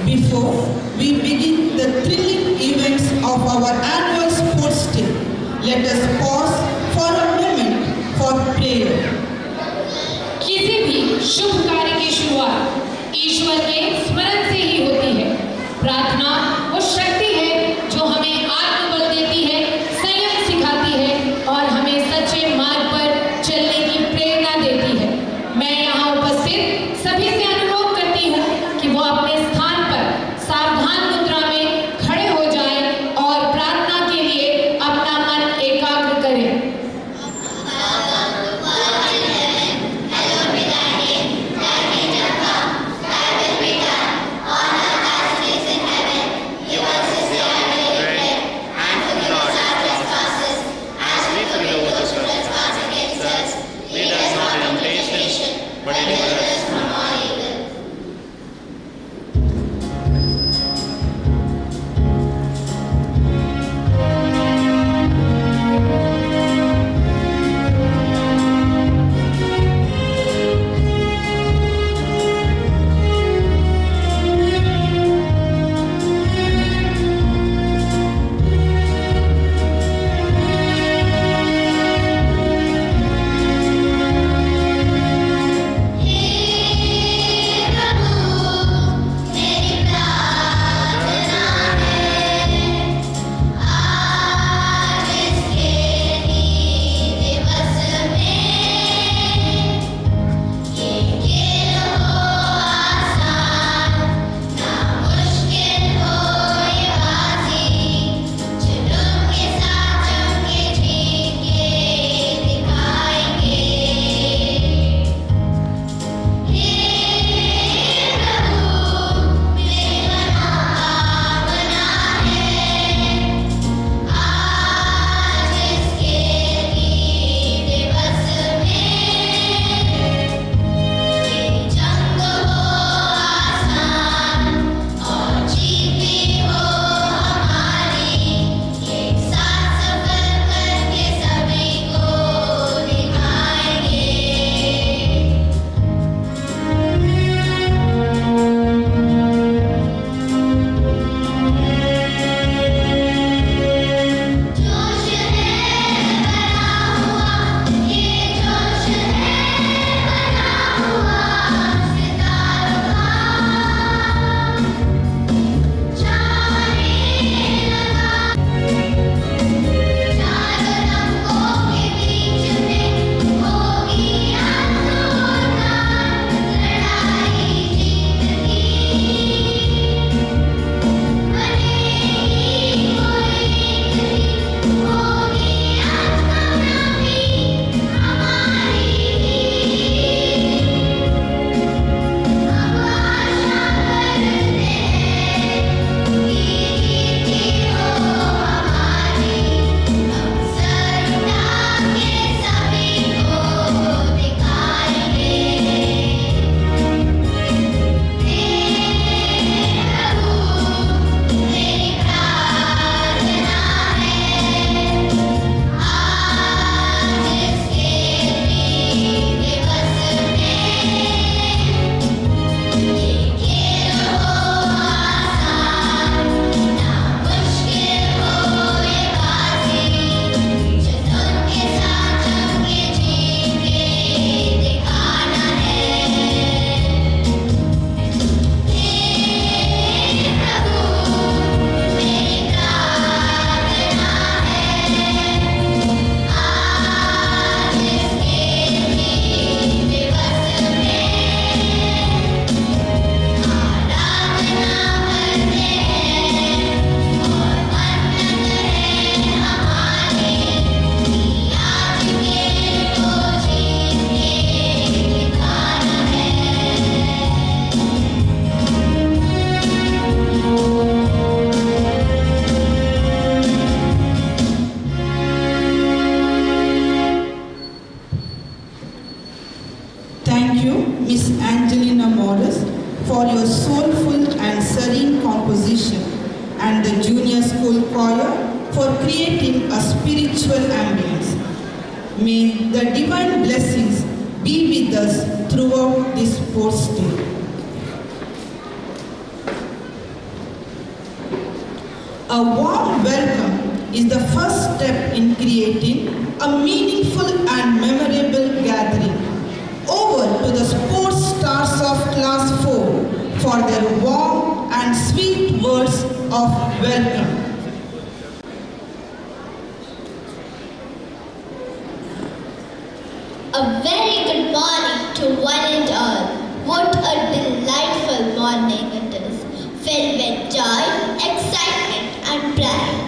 Before we begin the thrilling events of our annual sports day, let us pause for a moment for prayer. किसी भी शुभ कार्य की शुरुआत ईश्वर के स्मरण से ही होती है। प्रार्थना वो शक्ति है जो हमें आत्मबल देती है, संयम सिखाती है और हमें सच्चे मार्ग पर चलने की प्रेरणा देती है। मैं यहाँ उपस्थित सभी से अनुरोध करती हूँ कि वो अपने स्थान पर सावधान मुद्रा में खड़े हो जाएं और प्रार्थना के लिए अपना मन एकाग्र करें। your soulful and serene composition, and the junior school choir for creating a spiritual ambience. May the divine blessings be with us throughout this sports day. A warm welcome is the first step in creating a meaningful and memorable gathering. Over to the sports stars of Class 4 for their warm and sweet words of welcome. A very good morning to one and all. What a delightful morning it is, filled with joy, excitement and pride.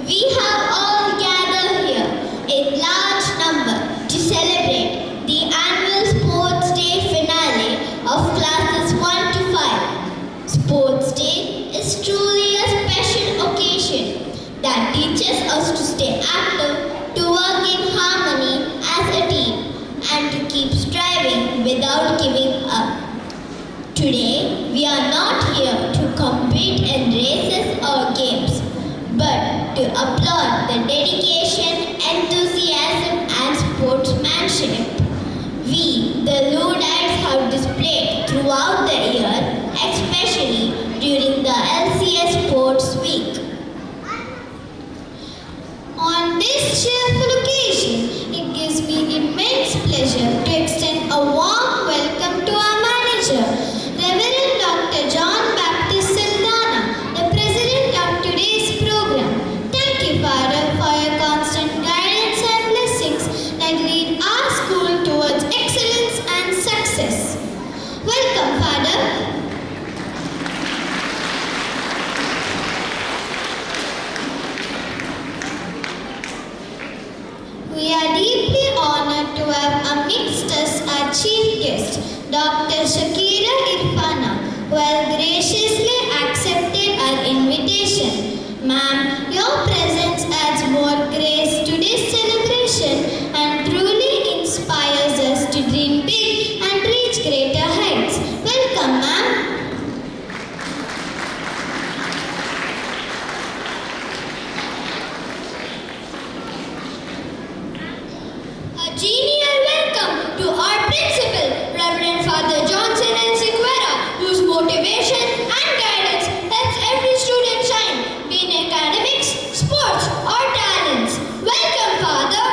We have all gathered here in large number to celebrate the annual Sports Day finale of classes 1 to 5. Sports Day is truly a special occasion that teaches us to stay active, to work in harmony as a team, and to keep striving without giving up. Today, we are not here to compete in races or games, but to applaud the dedication, enthusiasm, and sportsmanship we, the Luddites, have displayed throughout the year, especially during the LCS Sports Week. On this cheerful occasion, it gives me immense pleasure to extend a warm welcome to our manager, Reverend Dr. John Baptist Saldana, the president of today's program. Thank you, Father, for your constant guidance and blessings that lead our school towards excellence and success. Welcome, Father. We are deeply honored to have amidst us our chief guest, Dr. Shakira Irfana, who has graciously accepted our invitation. Ma'am, your presence adds more grace to this celebration and truly inspires us to dream big and reach greater heights. Welcome, ma'am. A genial welcome to our principal, Reverend Father Johnson and Sequeira, whose motivation and guidance helps every student shine, be in academics, sports, or talents. Welcome, Father.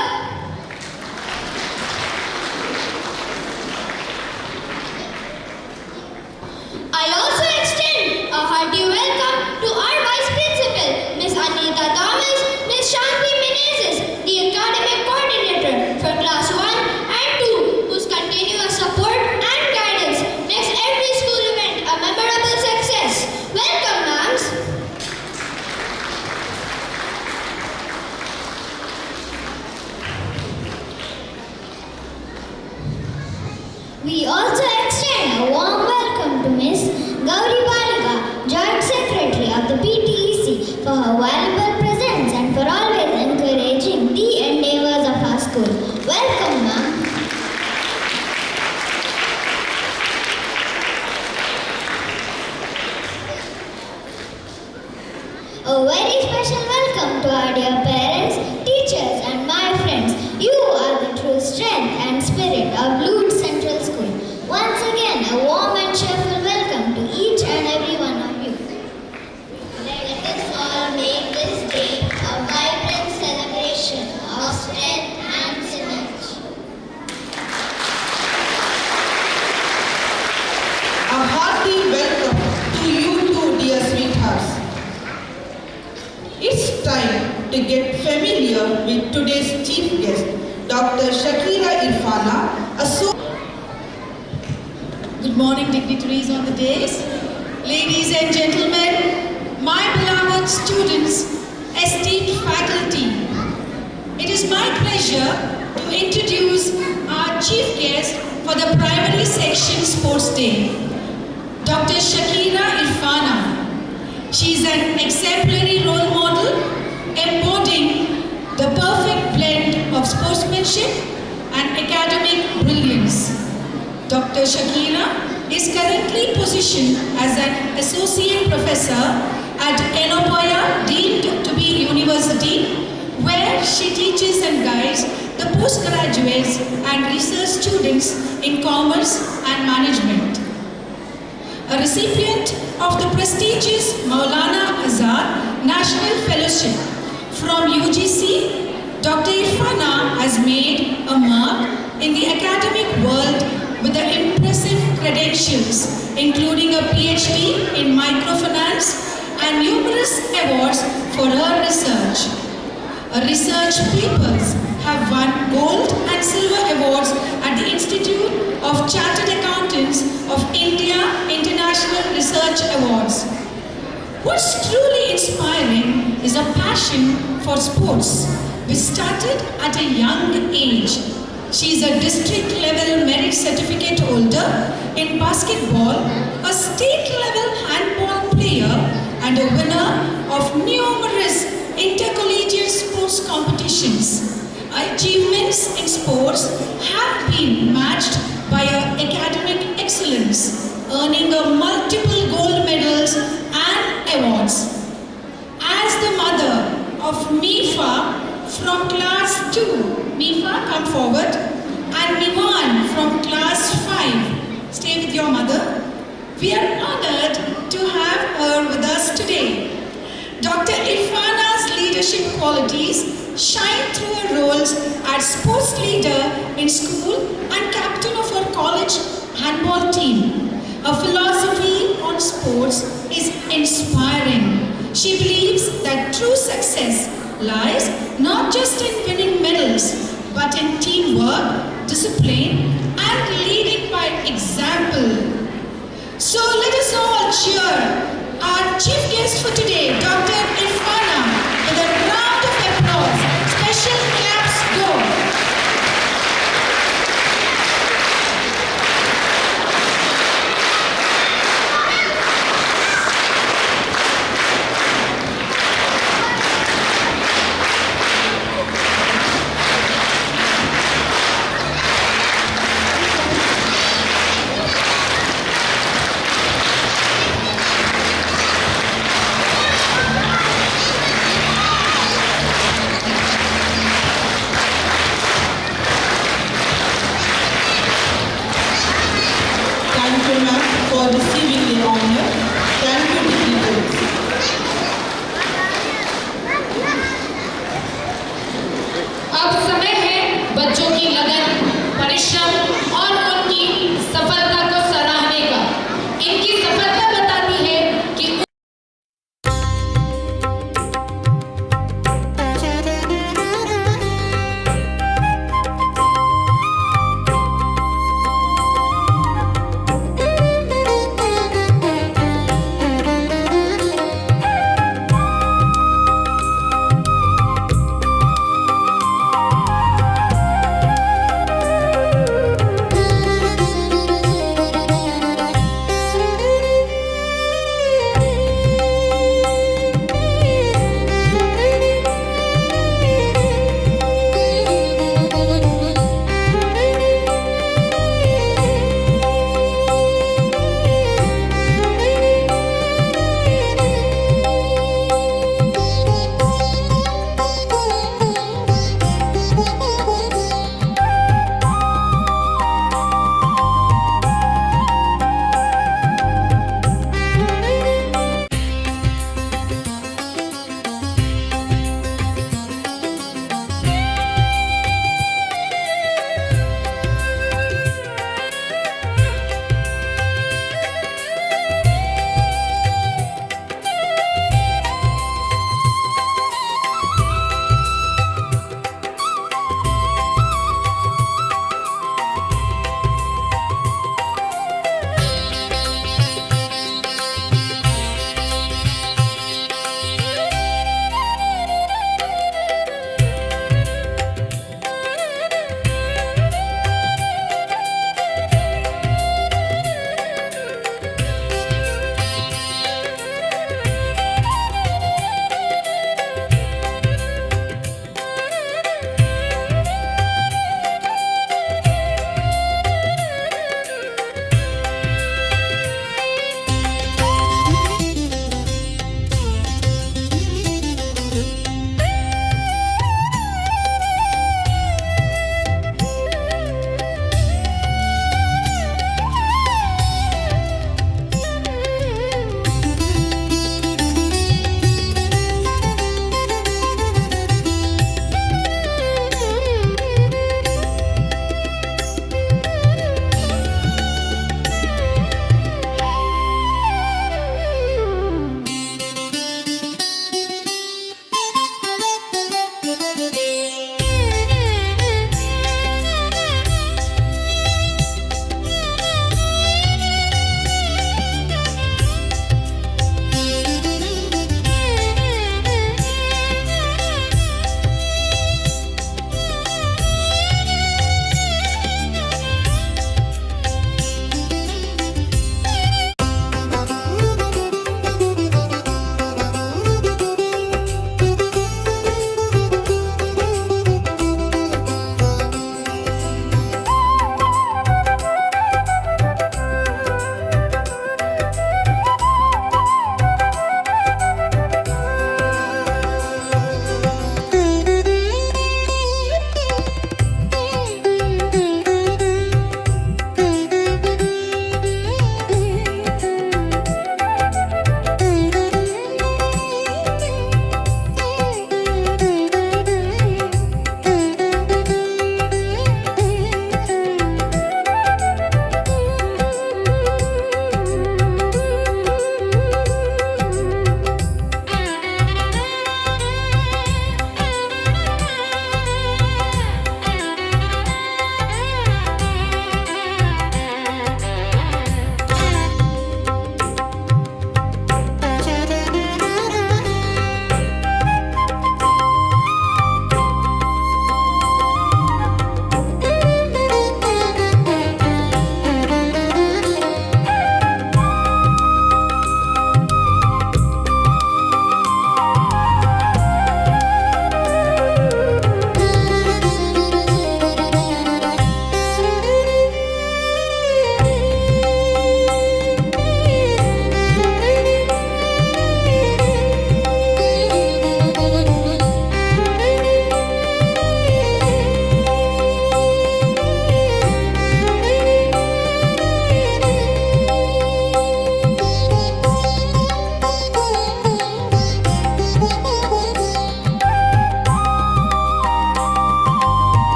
I also extend a hearty welcome to our Vice Principal, Miss Anita Thomas, Miss Shanti Menezes, the Academic Coordinator for Class 1 and 2, whose continuous support and guidance makes every school event a memorable success. Welcome, ma'ams. We also extend a warm welcome to Miss Gauri Balika, Joint Secretary of the PTEC, for her valuable presence and for always encouraging the endeavors of our school. Welcome, ma'am. A very special welcome to our dear parents, teachers, and my friends. You are the true strength and spirit of Lude Central School. Once again, a warm and cheerful welcome to each and every one of you. Let us all make this day a vibrant celebration of strength and synergy. A hearty welcome to you too, dear sweethearts. It's time to get familiar with today's chief guest, Dr. Shakira Irfana, Good morning, dignitaries on the dais. Ladies and gentlemen, my beloved students, esteemed faculty. It is my pleasure to introduce our chief guest for the primary section sports day, Dr. Shakira Irfana. She is an exemplary role model, embodying the perfect blend of sportsmanship and academic brilliance. Dr. Shakira is currently positioned as an associate professor at Enopoya Deemed to be University, where she teaches and guides the postgraduates and research students in commerce and management. A recipient of the prestigious Maulana Azad National Fellowship from UGC, Dr. Irfana has made a mark in the academic world with the impressive credentials, including a PhD in microfinance and numerous awards for her research. Her research papers have won gold and silver awards at the Institute of Chartered Accountants of India International Research Awards. What's truly inspiring is a passion for sports, which started at a young age. She is a district level merit certificate holder in basketball, a state level handball player, and a winner of numerous intercollegiate sports competitions. Her achievements in sports have been matched by her academic excellence, earning her multiple gold medals and awards. As the mother of Mifa from class 2, Mifa, come forward, and Miwan from class 5, stay with your mother. We are honored to have her with us today. Dr. Irfana's leadership qualities shine through her roles as sports leader in school and captain of her college handball team. Her philosophy on sports is inspiring. She believes that true success lies not just in winning medals, but in teamwork, discipline, and leading by example. So let us all cheer our chief guest for today, Dr. Irfana, with a round of applause. Special claps go. Thank you, ma'am, for receiving the honor. Thank you, dignitaries. अब समय है बच्चों की लगन, परिश्रम और उनकी सफलता को सराहने का। इनकी सफलता बताती है कि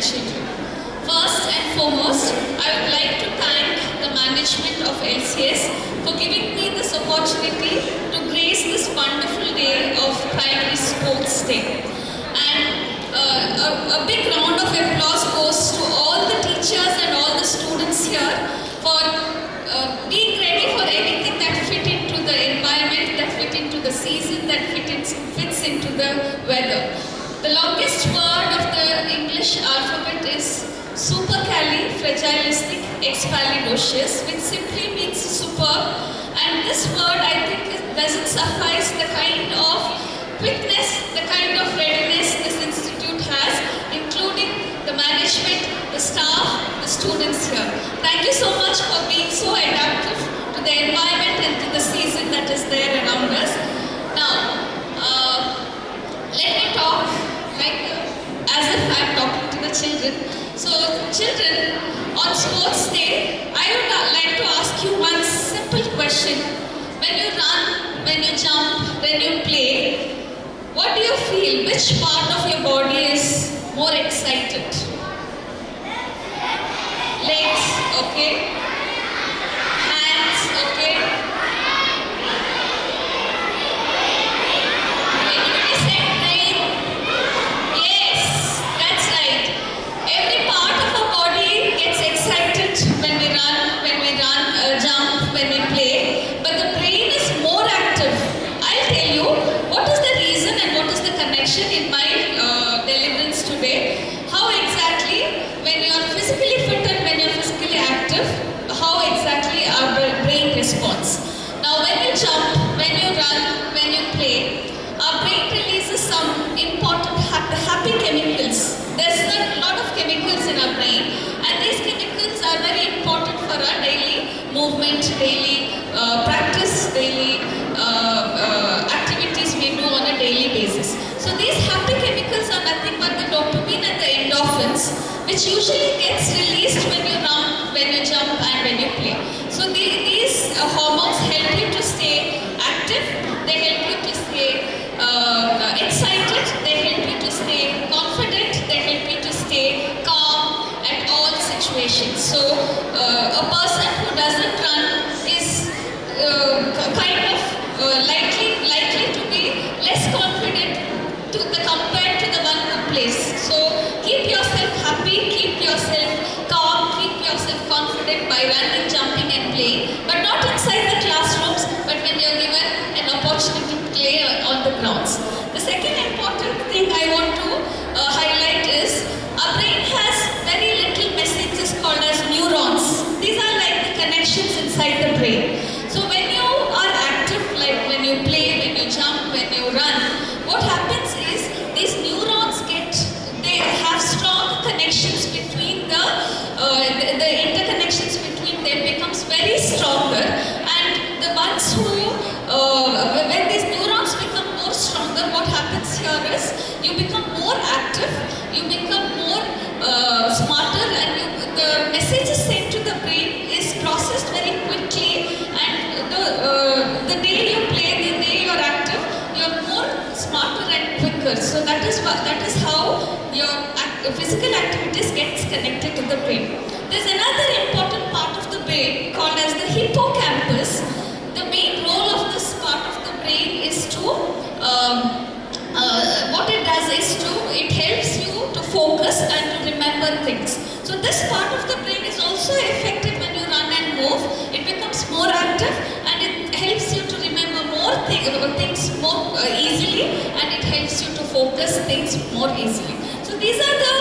the children. First and foremost, I would like to thank the management of LCS for giving me this opportunity to grace this wonderful day of Primary Sports Day. And a big round of applause goes to all the teachers and all the students here for being ready for anything that fit into the environment, that fit into the season, that fits into the weather. The longest word of the English alphabet is supercalifragilisticexpialidocious, which simply means superb. And this word, I think, doesn't suffice the kind of quickness, the kind of readiness this institute has, including the management, the staff, the students here. Thank you so much for being so adaptive to the environment and to the season that is there around us. Now, let me talk as if I'm talking to the children. So, children, on Sports Day, I would like to ask you one simple question. When you run, when you jump, when you play, what do you feel? Which part of your body is more excited? Legs, okay. Hands, okay. Anybody said brain? Yes, that's right. Every part of our body gets excited when we run, jump, when we play. But the brain is more active. I'll tell you what is the reason and what is the connection in my deliverance today. How exactly, when you are physically fit and when you are physically active, how exactly our brain responds. Now, when you jump, when you run, when you play, our brain releases some important happy chemicals. There's a lot of chemicals in our brain, and these chemicals are very important for our daily movement, daily practice, daily activities we do on a daily basis. So these happy chemicals are nothing but the dopamine and the endorphins, which usually gets released when you run, when you jump, and when you play. So these hormones help you to stay active, they help you to stay excited, they help you to stay confident, they help you to stay calm at all situations. So a person who doesn't run is kind of likely to be less confident compared to the one who plays. So keep yourself happy, keep yourself calm, keep yourself confident by running, jumping and playing, but not inside the classrooms, but when you're given an opportunity to play on the grounds. The second important thing I want to highlight is our brain has very little messages called as neurons. These are like the connections inside the brain. So when you are active, like when you play, when you jump, when you run, what happens is these neurons they have strong connections between the interconnections between them becomes very stronger, and the ones who when these neurons become more stronger, what happens here is you become more active, you become more smarter, and the messages sent to the brain is processed very quickly, and the day you play, the day you are active, you're more smarter and quicker. So that is how your physical activities gets connected to the brain. There's another important part of the brain called as the hippocampus. The main role of this part of the brain is to what it does is it helps you to focus and to remember things. So this part of the brain is also affected when you run and move. It becomes more active and it helps you to remember more things more easily, and it helps you to focus things more easily. So these are the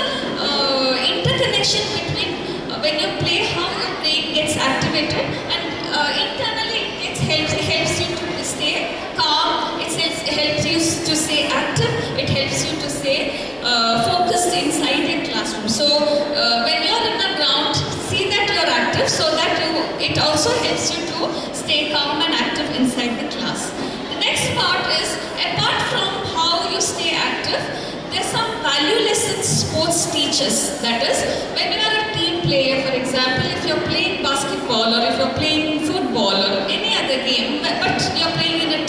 interconnection between when you play, how your brain gets activated, and internally it helps you to stay calm, it helps you to stay active, it helps you to stay focused inside your classroom. So when you are in the ground, see that you are active, so that it also helps you to stay calm and active inside the class. The next part is, apart from how you stay active, there are some value lessons sports teaches. That is, when you are a team player, for example, if you're playing basketball or if you're playing football or any other game, but you're playing in a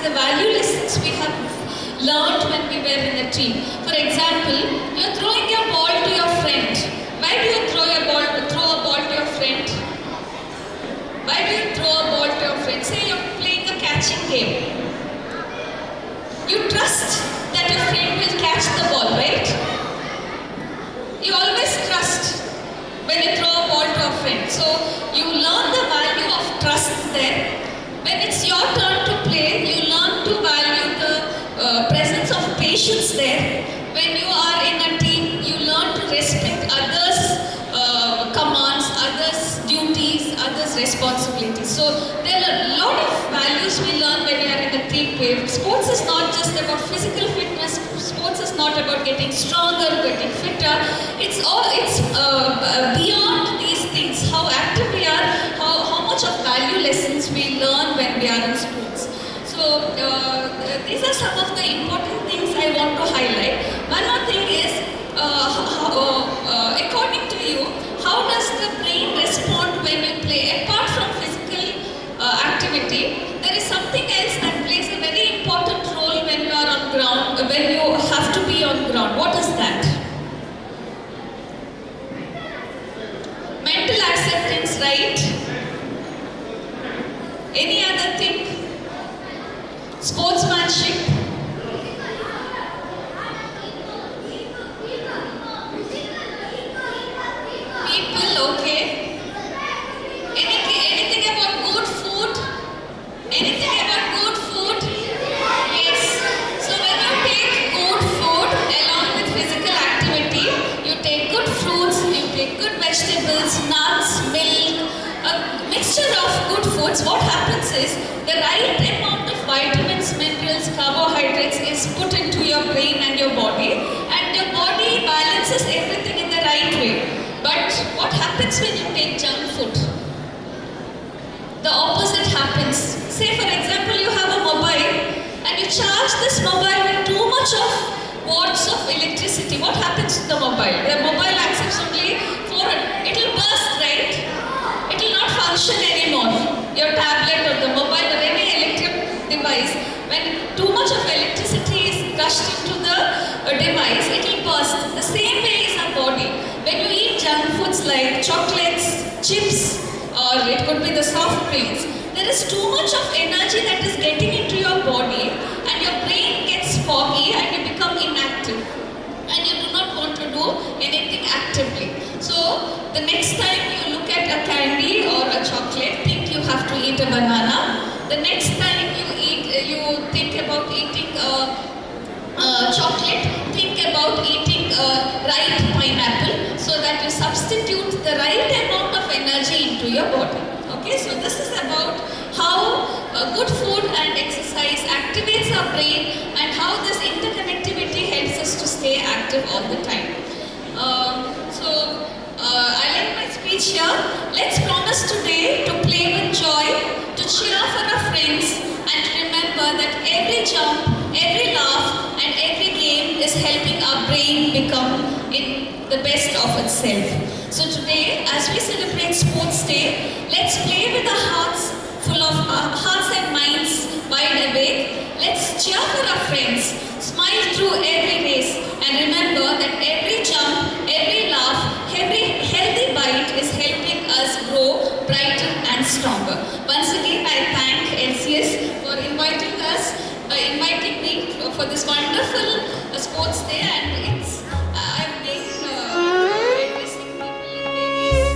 the value lessons we have learned when we were in a team. For example, you're throwing your ball to your friend. Why do you throw a ball to your friend? Why do you throw a ball to your friend? Say you're playing a catching game. You trust that your friend will catch the ball, right? You always trust when you throw a ball to a friend. So you learn the value of trust there. When it's your turn to play, you learn to value the presence of patience there. When you are in a team, you learn to respect others' commands, others' duties, others' responsibilities. So there are a lot of values we learn when you are in a team play. Sports is not just about physical fitness. Sports is not about getting stronger, getting fitter. It's beyond these things. How active we are, how much of value lessons we learn when we are in sports. So these are some of the important things I want to highlight. One more thing is, according to you, how does the brain respond when you play? Apart from physical activity, there is something else that plays a very important role when you are on ground, when you have to be on ground. What is that? Mental acceptance, right? Any other thing? Sportsmanship. People, okay. Anything about good food? Anything about good food? Yes. So when you take good food along with physical activity, you take good fruits, you take good vegetables, nuts, milk, a mixture of good foods. What happens is the right amount of vitamins, minerals, carbohydrates is put into your brain and your body balances everything in the right way. But what happens when you take junk food? The opposite happens. Say for example, you have a mobile and you charge this mobile with too much of watts of electricity. What happens to the mobile? The mobile accepts only 400. It will burst, right? It will not function anymore. Your tablet or the mobile or any electric device, when too much of electricity is rushed into the device, it will burst. The same way is our body. When you eat junk foods like chocolates, chips, or it could be the soft drinks, there is too much of energy that is getting into your body and your brain gets foggy and you become inactive. And you do not want to do anything actively. So the next time you look at a candy or a chocolate, think you have to eat a banana. The next time you think about eating chocolate, think about eating ripe pineapple so that you substitute the right amount of energy into your body. Okay, so this is about how good food and exercise activates our brain and how this interconnectivity helps us to stay active all the time. I like my speech here. Let's promise today to play with joy, to cheer for our friends, and to remember that every jump, every laugh, and every game is helping our brain become in the best of itself. So today, as we celebrate Sports Day, let's play with our hearts full of hearts and minds wide awake. Let's cheer for our friends, smile through every race, and remember that every jump, every laugh, every healthy bite is helping us grow brighter and stronger. Once again, I thank LCS for inviting me for this wonderful Sports Day, and it's I've been witnessing people in various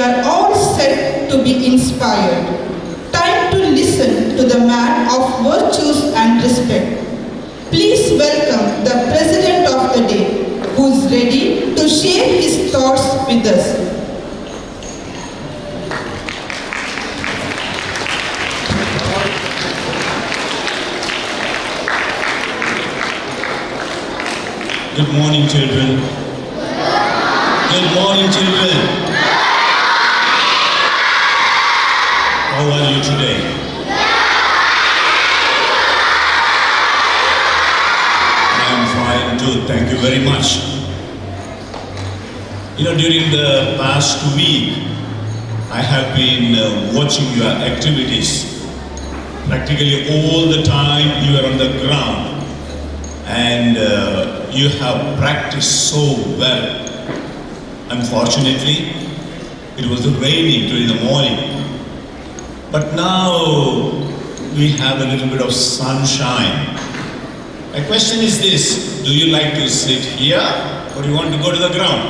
are all set to be inspired. Time to listen to the man of virtues and respect. Please welcome the President of the Day, who is ready to share his thoughts with us. Good morning, children. Good morning, children. How are you today? I'm fine too. Thank you very much. You know, during the past week, I have been watching your activities. Practically all the time you are on the ground. And you have practiced so well. Unfortunately, it was raining during the morning. But now we have a little bit of sunshine. My question is this: do you like to sit here or do you want to go to the ground?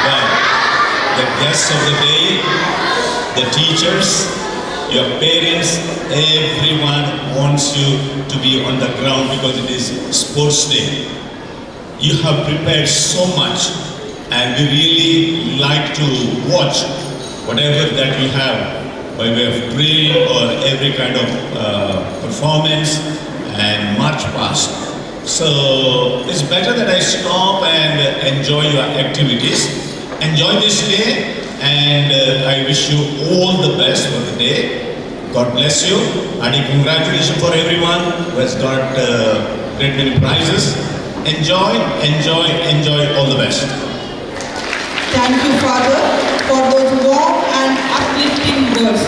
Well, the guests of the day, the teachers, your parents, everyone wants you to be on the ground because it is sports day. You have prepared so much and we really like to watch whatever that you have by way of drill or every kind of performance and march past. So it's better that I stop and enjoy your activities. Enjoy this day. And I wish you all the best for the day. God bless you. And congratulations for everyone who has got great many prizes. Enjoy, enjoy, enjoy. All the best. Thank you, Father, for those warm and uplifting words.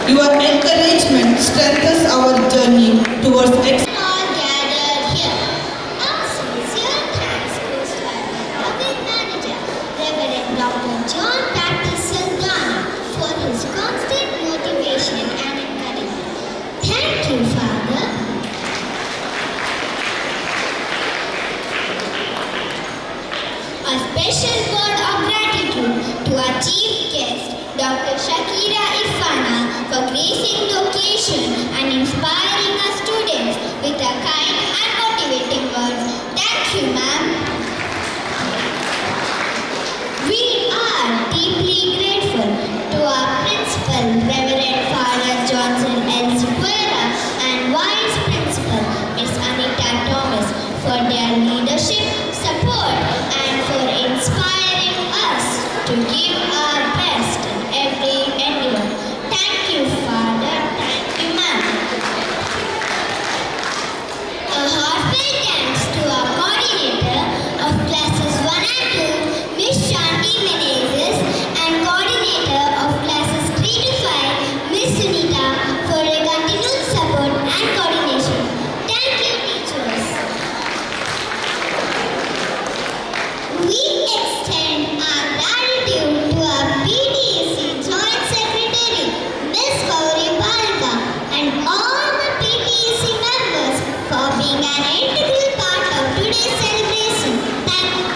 Your encouragement strengthens our journey towards excellence. All gathered here. Our sincere thanks goes to our beloved manager, Reverend Dr. John Baptist Saldana, for his constant motivation and encouragement. Thank you, Father. A special word of gratitude to our chief guest, Dr. Shakira Irfana, for gracing the occasion and inspiring our students with her kind and motivating words. Thank you, ma'am. We are deeply grateful to our principal, Reverend Father Johnson L. Sequeira, and Vice Principal, Miss Anita Thomas, for their leadership, support, and for inspiring us to give our best in every endeavor. Thank you, Father. Thank you, ma'am. A heartfelt thanks to our coordinator of classes 1 and 2, Miss Shanti Menezes, and coordinator of classes 3 to 5, Miss Sunita, for their continued support and coordination. Thank you, teachers. We extend our gratitude to our PTC Joint Secretary, Miss Gauri Balka, and all the PTC members for being an integral part of today's celebration. Thank you.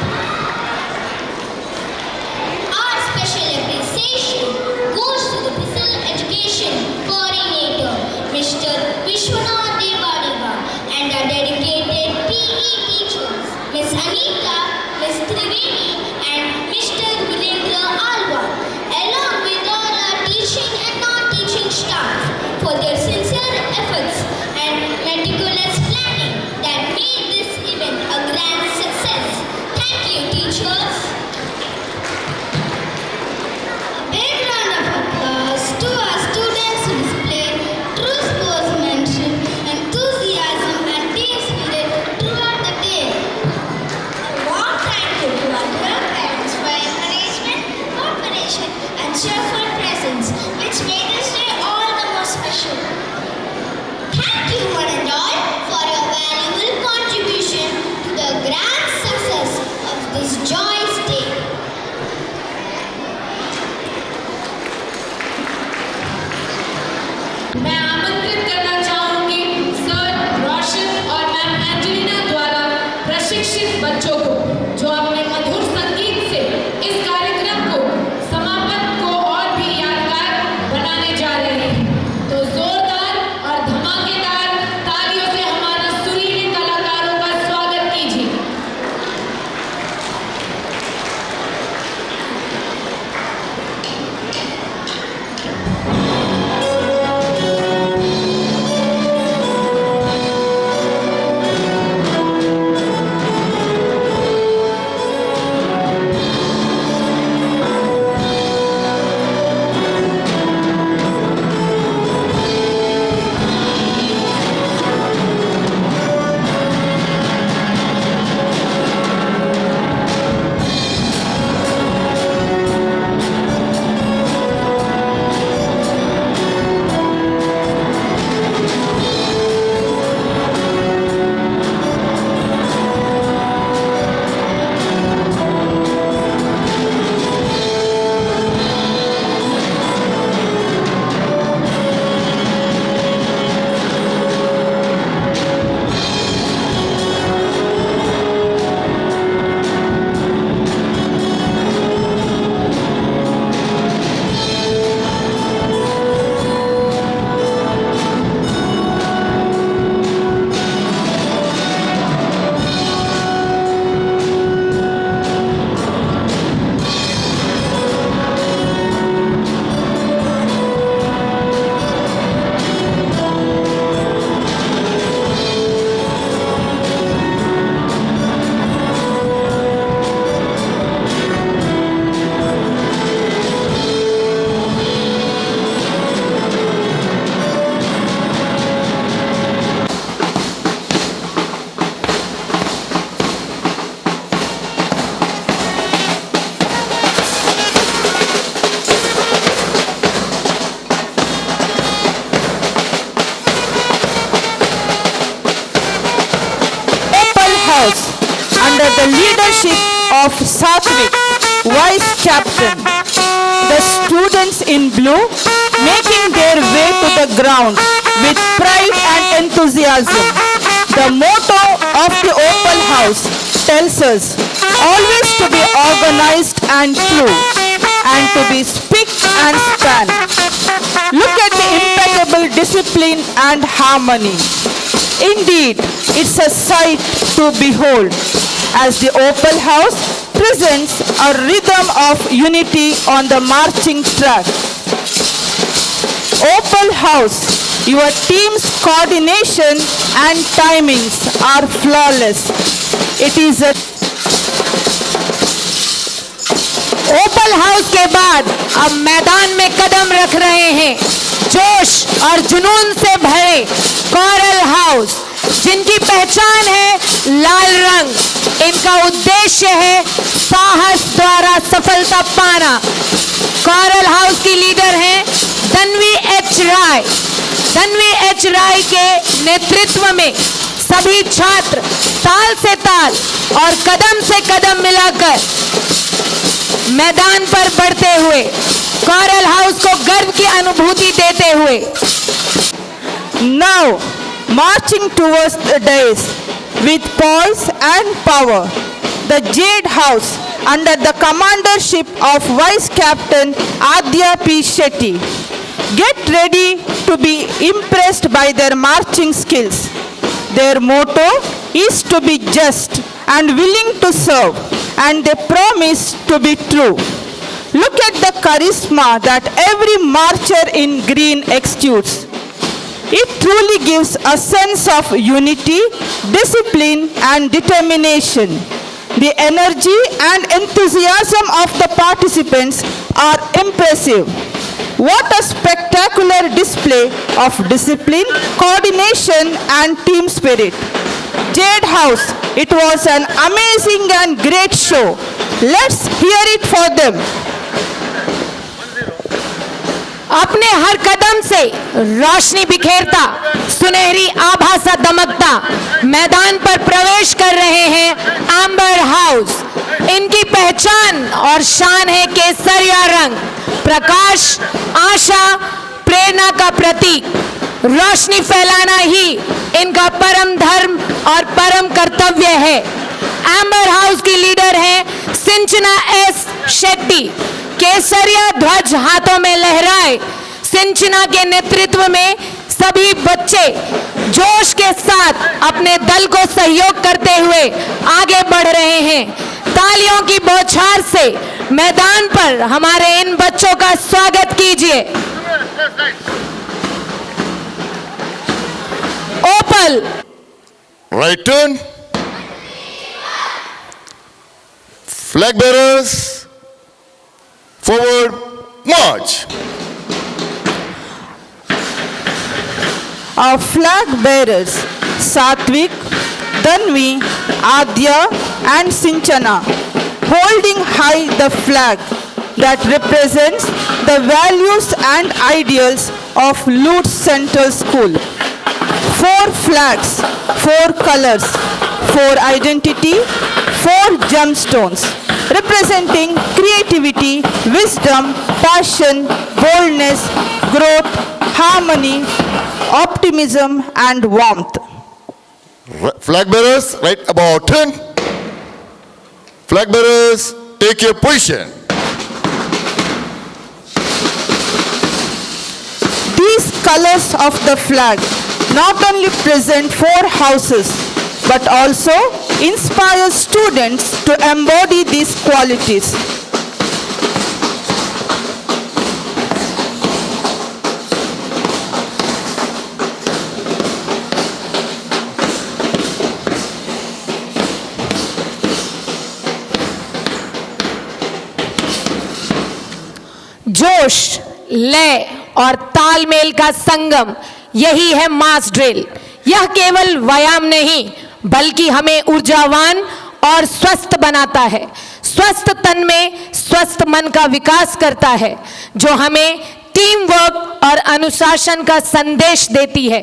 Our special appreciation goes to the Physical Education Coordinator, Mr. Vishwanath Devadiga, and our dedicated PE teachers, Miss Anita, Miss Triveni, and Mr. Virendra Alwa, along with all our teaching and non-teaching staff, for their sincere efforts and meticulous planning that made this event a grand success. Thank you, teachers. A big round of applause to our students who display true sportsmanship, enthusiasm, and team spirit throughout the day. A warm thank you to our dear parents for encouragement, cooperation, and cheerful presence, which made this day all the more special. Thank you, one and all, for your valuable contribution to the grand success of this joyous day. मैं आमंत्रित करना चाहूंगी sir रोशन और ma'am Angelina द्वारा प्रशिक्षित बच्चों को जो अपने मधुर संगीत leadership of Satvik, Vice Captain. The students in blue making their way to the ground with pride and enthusiasm. The motto of the Opal House tells us always to be organized and true, and to be spick and span. Look at the impeccable discipline and harmony. Indeed, it's a sight to behold as the Opal House presents a rhythm of unity on the marching track. Opal House, your team's coordination and timings are flawless. It is a opal house के बाद अब मैदान में कदम रख रहे हैं जोश और जुनून से भरे कोरल हाउस, जिनकी पहचान है लाल रंग। इनका उद्देश्य है साहस द्वारा सफलता पाना। कोरल हाउस की लीडर हैं तन्वी एच राय। तन्वी एच राय के नेतृत्व में सभी छात्र ताल से ताल और कदम से कदम मिलाकर मैदान पर बढ़ते हुए कोरल हाउस को गर्व की अनुभूति देते हुए now marching towards the dais with poise and power, the Jade House under the commandership of Vice Captain Adya P. Shetty. Get ready to be impressed by their marching skills. Their motto is to be just and willing to serve, and they promise to be true. Look at the charisma that every marcher in green exudes. It truly gives a sense of unity, discipline, and determination. The energy and enthusiasm of the participants are impressive. What a spectacular display of discipline, coordination, and team spirit. Jade House, it was an amazing and great show. Let's hear it for them. अपने हर कदम से रोशनी बिखेरता, सुनहरी आभा सा दमकता मैदान पर प्रवेश कर रहे हैं एम्बर हाउस। इनकी पहचान और शान है केसरिया रंग, प्रकाश, आशा, प्रेरणा का प्रतीक। रोशनी फैलाना ही इनका परम धर्म और परम कर्तव्य है। एम्बर हाउस की लीडर हैं सिंचना एस शेट्टी। केसरिया ध्वज हाथों में लहराए सिंचना के नेतृत्व में सभी बच्चे जोश के साथ अपने दल को सहयोग करते हुए आगे बढ़ रहे हैं। तालियों की बौछार से मैदान पर हमारे इन बच्चों का स्वागत कीजिए। ओपल Right turn. Flag bearers, forward, march. Our flag bearers, Satvik, Tanvi, Adya, and Sinchana, holding high the flag that represents the values and ideals of Lutz Central School. 4 flags, 4 colors, 4 identity, 4 gemstones, representing creativity, wisdom, passion, boldness, growth, harmony, optimism, and warmth. Flag bearers, right about turn. Flag bearers, take your position. These colors of the flag not only present 4 houses, but also inspire students to embody these qualities. जोश, लय और तालमेल का संगम, यही है मास drill. यह केवल व्यायाम नहीं बल्कि हमें ऊर्जावान और स्वस्थ बनाता है। स्वस्थ तन में स्वस्थ मन का विकास करता है, जो हमें टीम वर्क और अनुशासन का संदेश देती है।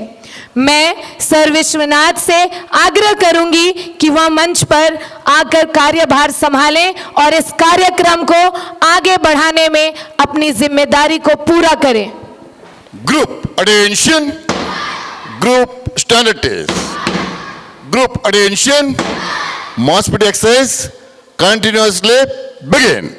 मैं सर विश्वनाथ से आग्रह करूंगी कि वह मंच पर आकर कार्यभार संभालें और इस कार्यक्रम को आगे बढ़ाने में अपनी जिम्मेदारी को पूरा करें। Group attention. Group standards. Group attention. Mouse put exercise. Continuously begin.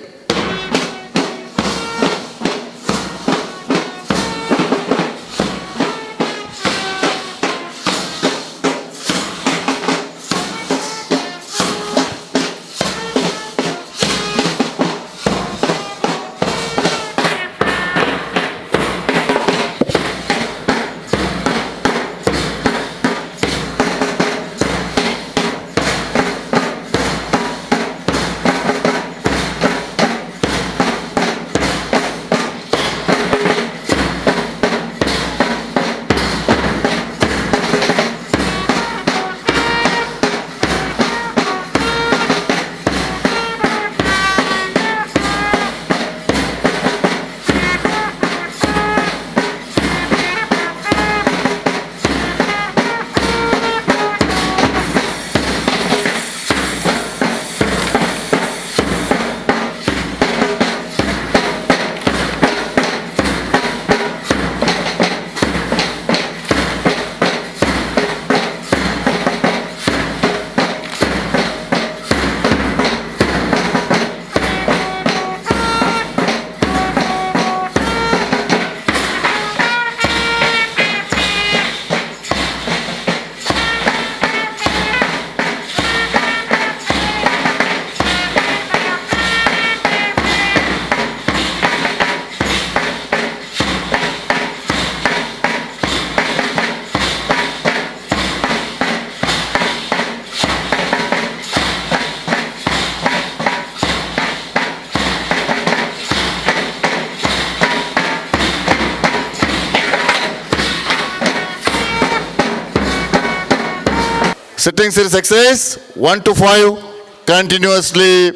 Sitting series exercise 1 to 5. Continuously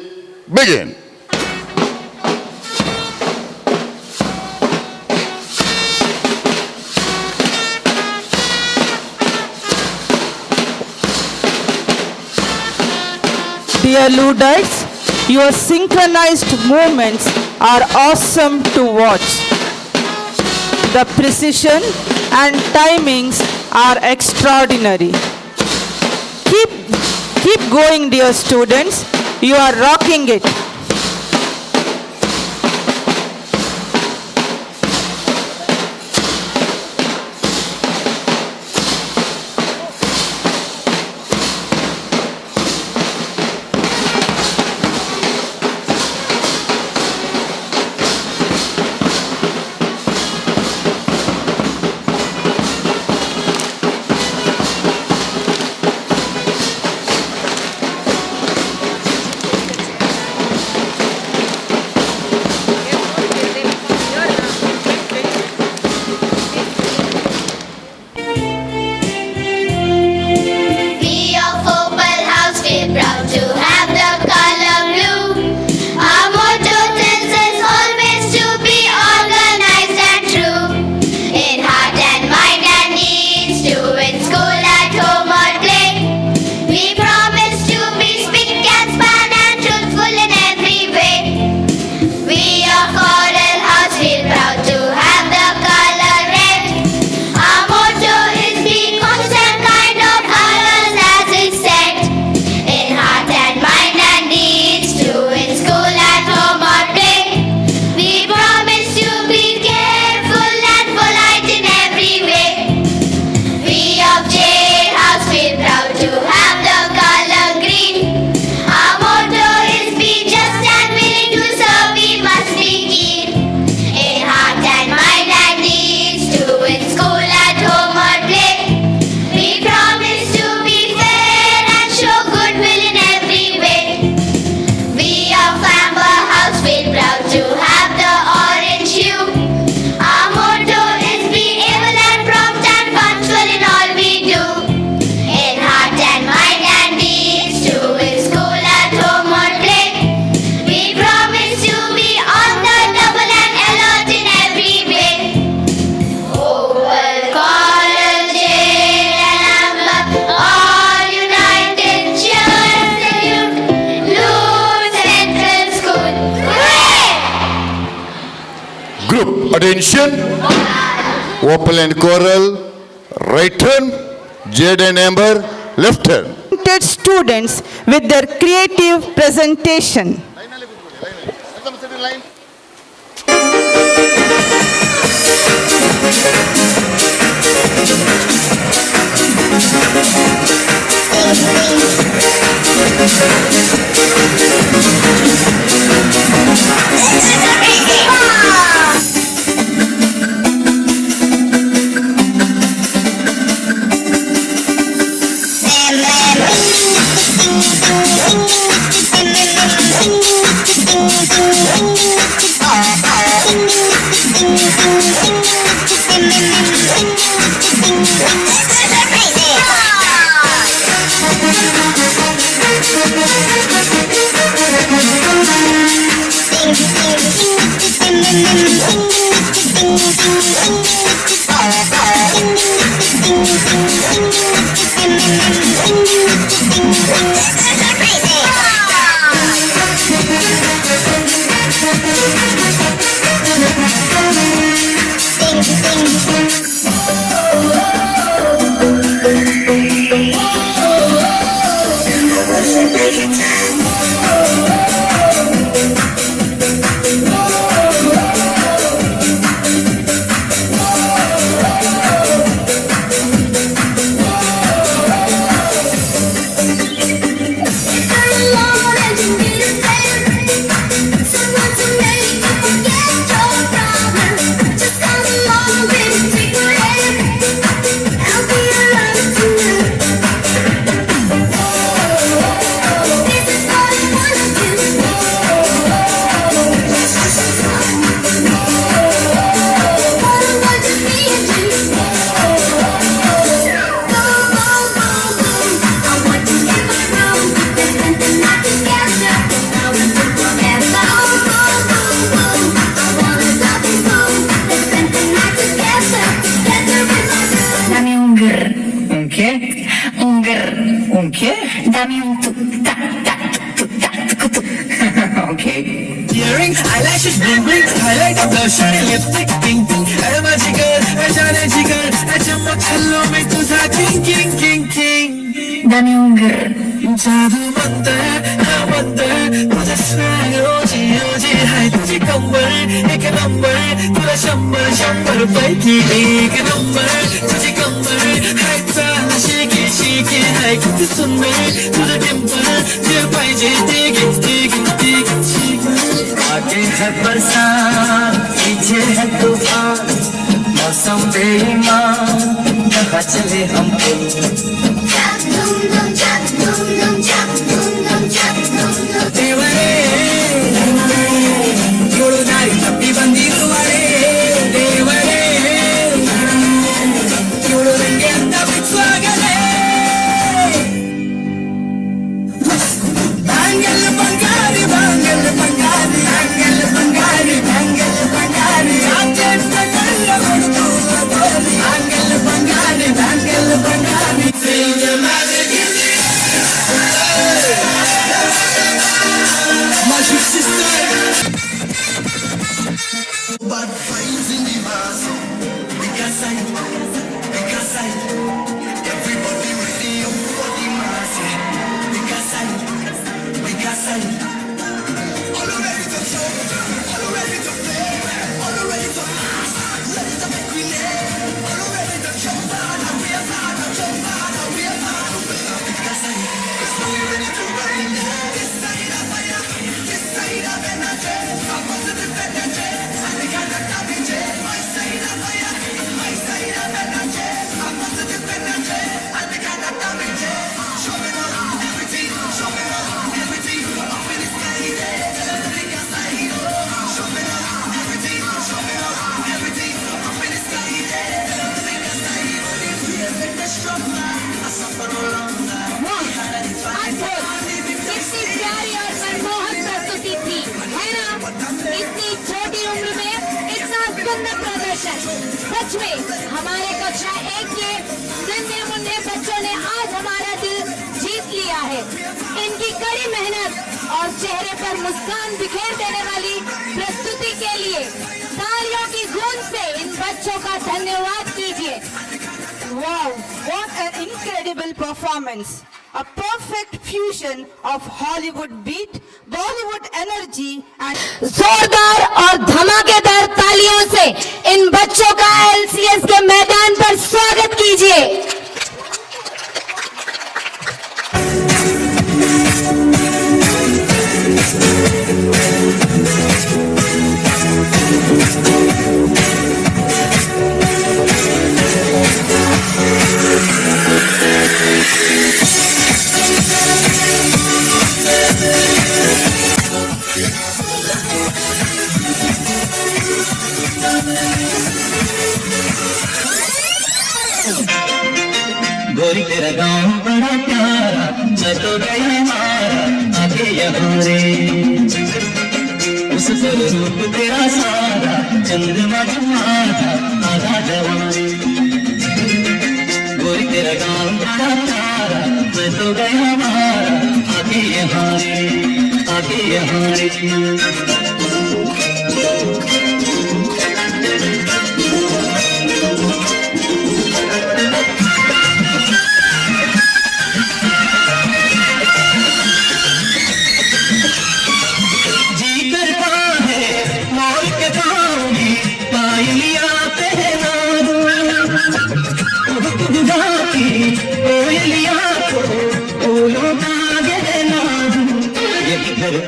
begin. Dear Luddites, your synchronized movements are awesome to watch. The precision and timings are extraordinary. Keep going, dear students. You are rocking it. Group, attention. Vocal and choral, right turn. Jade and Amber, left turn. Talented students with their creative presentation. Dame un tuk tak tak tuk tak tuk tuk. Okay. Earrings, eyelashes, bling bling, highlight, blush, shiny lipstick, pink pink. है magical, है जाने जिगर, है चमक छल्लों में तुझा king king king king. Dame un जादू मंतर, हाँ मंतर, तुझे swag ओजी ओजी है तुझे कमर, एक नंबर, पूरा शंबर पैकी एक नंबर, तुझे कमर, है चाल शीकी शीकी है कितनी सुंदर, तुझे डिंपल, ये पाइजे टीकी टीकी टीकी टीकी. आगे है बरसात, पीछे है तूफान, मौसम बेईमान, कहाँ चले हमको. सच में हमारे कक्षा 1 के नन्हे मुन्ने बच्चों ने आज हमारा दिल जीत लिया है. इनकी कड़ी मेहनत और चेहरे पर मुस्कान बिखेर देने वाली प्रस्तुति के लिए तालियों an incredible performance, a perfect fusion of Hollywood beat, Bollywood energy and जोरदार और धमाकेदार तालियों से इन बच्चों का एलसीएस के मैदान पर स्वागत कीजिए। गोरी तेरा गाँव बड़ा प्यारा, मैं तो गया मारा आगे यहाँ रे। उस पर रूप तेरा सारा, चंद्रमा तुम्हारा आधा जवानी। गोरी तेरा गाँव बड़ा प्यारा, मैं तो गया मारा आगे यहाँ रे, आगे यहाँ रे।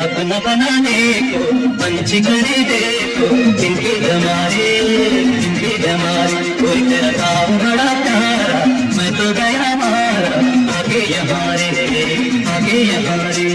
अपना बनाने को पंछी करे देखो, जिनके हमारे कोई तेरा गाँव बड़ा प्यारा, मैं तो गया मारा आगे यहाँ रे, आगे यहाँ रे।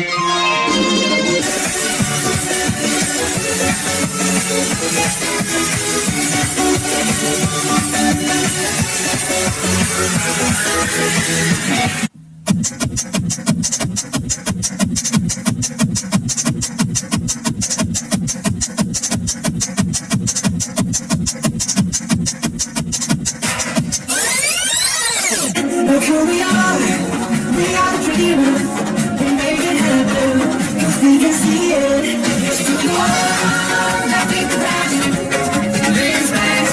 Look who we are dreamers, we make it happen, 'cause we can see it. It's to the world that we crash, brings back,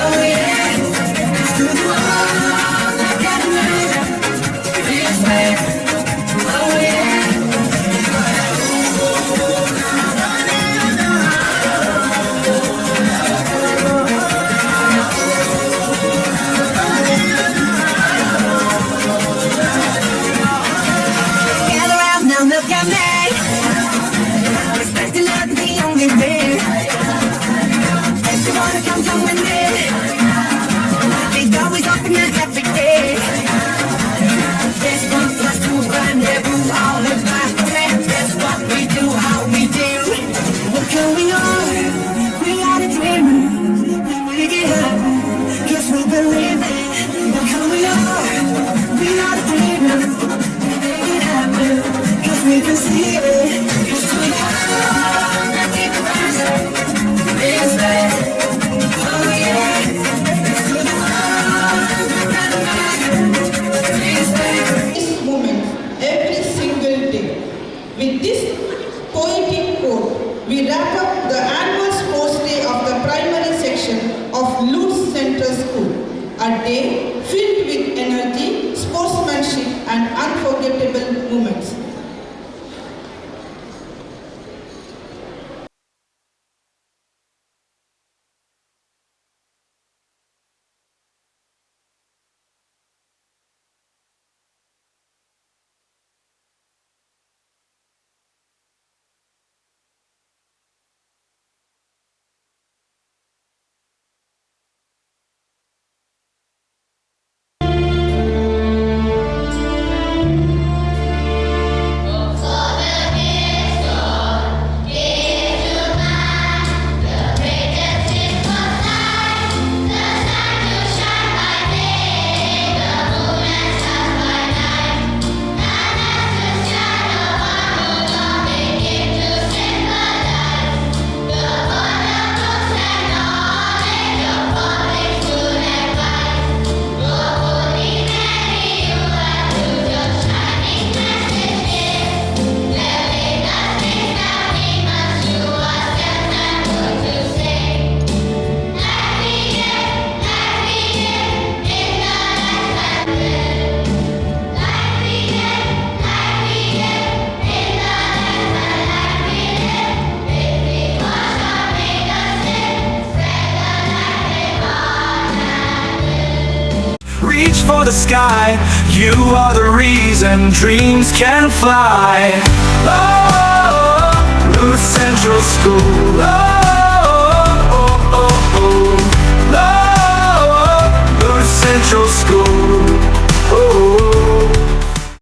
oh yeah. It's to the world that got mad, brings back, oh yeah. Look at me, I'm expecting not to be only me. If you wanna come with me, it's always open every day. This one plus two rendezvous, all the time friends. That's what we do, how we do. Look who we are the dreamers. We make it happen, 'cause we believe it. Look who we are the dreamers. We make it happen. We can see it. It's to the world that we crash, brings back, oh yeah. It's to the world that brings back. This moment every single day. With this poetic quote, we wrap up the annual sports day of the primary section of Lutz Central School. A day filled with energy, sportsmanship and unforgettable moments. for the sky. You are the reason dreams can fly. Oh, Lewis Central School. Oh, Lewis Central School.